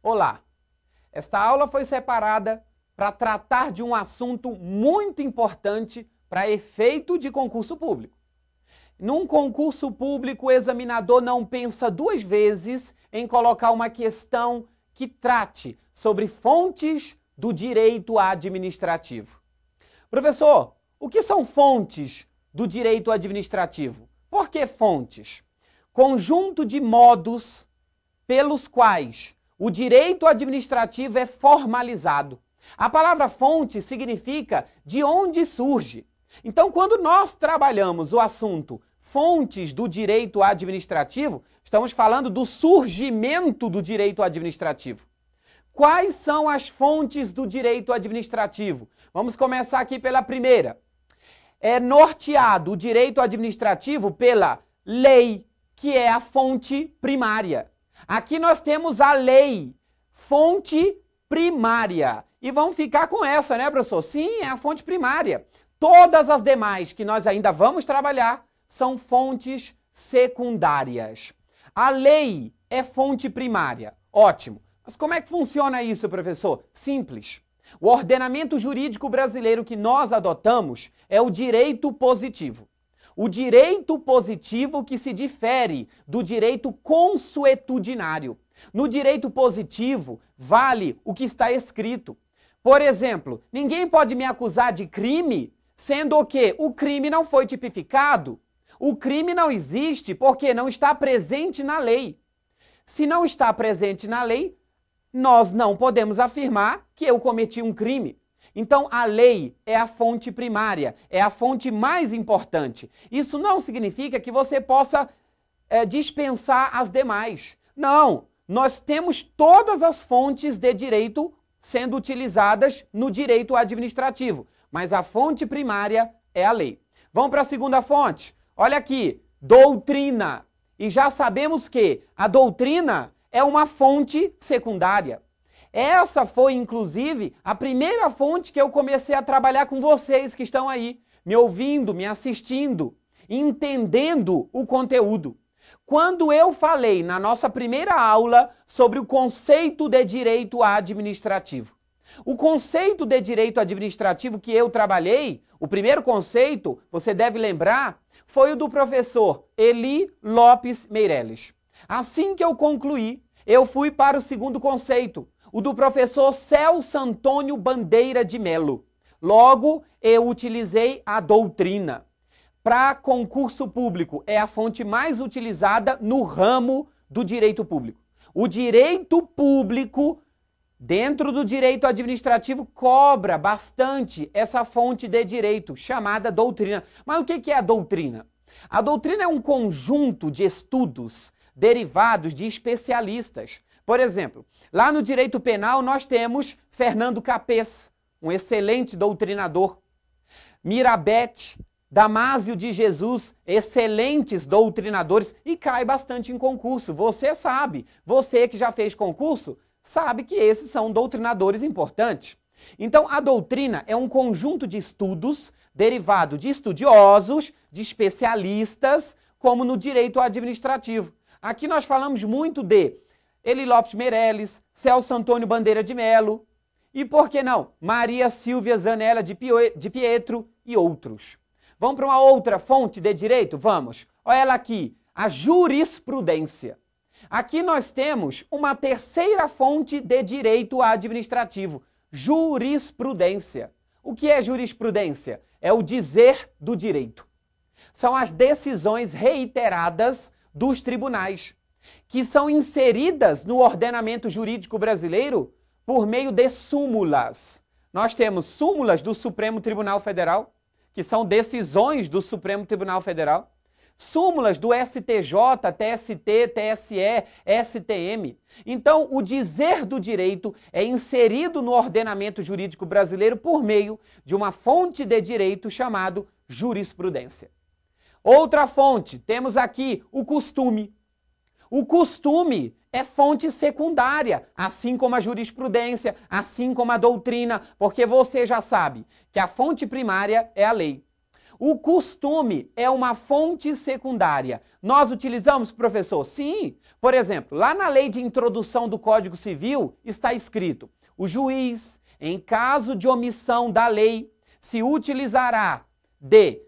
Olá! Esta aula foi separada para tratar de um assunto muito importante para efeito de concurso público. Num concurso público, o examinador não pensa duas vezes em colocar uma questão que trate sobre fontes do direito administrativo. Professor, o que são fontes do direito administrativo? Por que fontes? Conjunto de modos pelos quais o direito administrativo é formalizado. A palavra fonte significa de onde surge. Então, quando nós trabalhamos o assunto fontes do direito administrativo, estamos falando do surgimento do direito administrativo. Quais são as fontes do direito administrativo? Vamos começar aqui pela primeira. É norteado o direito administrativo pela lei, que é a fonte primária. Aqui nós temos a lei, fonte primária. E vamos ficar com essa, né, professor? Sim, é a fonte primária. Todas as demais que nós ainda vamos trabalhar são fontes secundárias. A lei é fonte primária. Ótimo. Mas como é que funciona isso, professor? Simples. O ordenamento jurídico brasileiro que nós adotamos é o direito positivo. O direito positivo que se difere do direito consuetudinário. No direito positivo, vale o que está escrito. Por exemplo, ninguém pode me acusar de crime, sendo que o crime não foi tipificado. O crime não existe porque não está presente na lei. Se não está presente na lei, nós não podemos afirmar que eu cometi um crime. Então, a lei é a fonte primária, é a fonte mais importante. Isso não significa que você possa dispensar as demais. Não, nós temos todas as fontes de direito sendo utilizadas no direito administrativo, mas a fonte primária é a lei. Vamos para a segunda fonte? Olha aqui, doutrina. E já sabemos que a doutrina é uma fonte secundária. Essa foi, inclusive, a primeira fonte que eu comecei a trabalhar com vocês que estão aí, me ouvindo, me assistindo, entendendo o conteúdo. Quando eu falei na nossa primeira aula sobre o conceito de direito administrativo. O conceito de direito administrativo que eu trabalhei, o primeiro conceito, você deve lembrar, foi o do professor Eli Lopes Meireles. Assim que eu concluí, eu fui para o segundo conceito, o do professor Celso Antônio Bandeira de Melo. Logo, eu utilizei a doutrina. Para concurso público, é a fonte mais utilizada no ramo do direito público. O direito público, dentro do direito administrativo, cobra bastante essa fonte de direito, chamada doutrina. Mas o que é a doutrina? A doutrina é um conjunto de estudos derivados de especialistas. Por exemplo, lá no direito penal nós temos Fernando Capês, um excelente doutrinador. Mirabete, Damásio de Jesus, excelentes doutrinadores e cai bastante em concurso. Você sabe, você que já fez concurso, sabe que esses são doutrinadores importantes. Então, a doutrina é um conjunto de estudos derivado de estudiosos, de especialistas, como no direito administrativo. Aqui nós falamos muito de Eli Lopes Meireles, Celso Antônio Bandeira de Melo e, por que não, Maria Silvia Zanella de Pietro e outros. Vamos para uma outra fonte de direito? Vamos. Olha ela aqui, a jurisprudência. Aqui nós temos uma terceira fonte de direito administrativo, jurisprudência. O que é jurisprudência? É o dizer do direito. São as decisões reiteradas dos tribunais, que são inseridas no ordenamento jurídico brasileiro por meio de súmulas. Nós temos súmulas do Supremo Tribunal Federal, que são decisões do Supremo Tribunal Federal, súmulas do STJ, TST, TSE, STM. Então, o dizer do direito é inserido no ordenamento jurídico brasileiro por meio de uma fonte de direito chamado jurisprudência. Outra fonte, temos aqui o costume. O costume é fonte secundária, assim como a jurisprudência, assim como a doutrina, porque você já sabe que a fonte primária é a lei. O costume é uma fonte secundária. Nós utilizamos, professor? Sim. Por exemplo, lá na lei de introdução do Código Civil está escrito: o juiz, em caso de omissão da lei, se utilizará de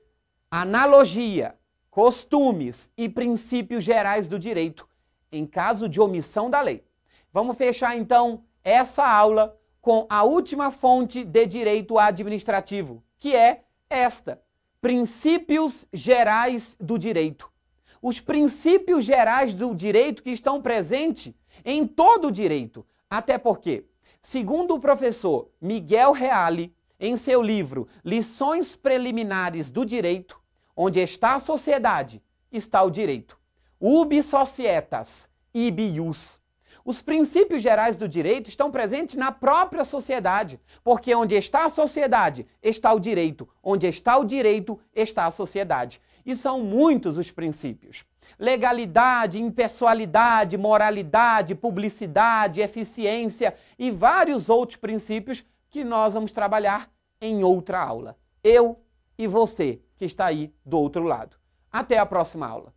analogia, costumes e princípios gerais do direito, em caso de omissão da lei. Vamos fechar então essa aula com a última fonte de direito administrativo, que é esta: princípios gerais do direito. Os princípios gerais do direito que estão presentes em todo o direito. Até porque, segundo o professor Miguel Reale, em seu livro Lições Preliminares do Direito, onde está a sociedade, está o direito. Ubi societas, ibi ius. Os princípios gerais do direito estão presentes na própria sociedade, porque onde está a sociedade, está o direito. Onde está o direito, está a sociedade. E são muitos os princípios. Legalidade, impessoalidade, moralidade, publicidade, eficiência e vários outros princípios que nós vamos trabalhar em outra aula. Eu e você, que está aí do outro lado. Até a próxima aula.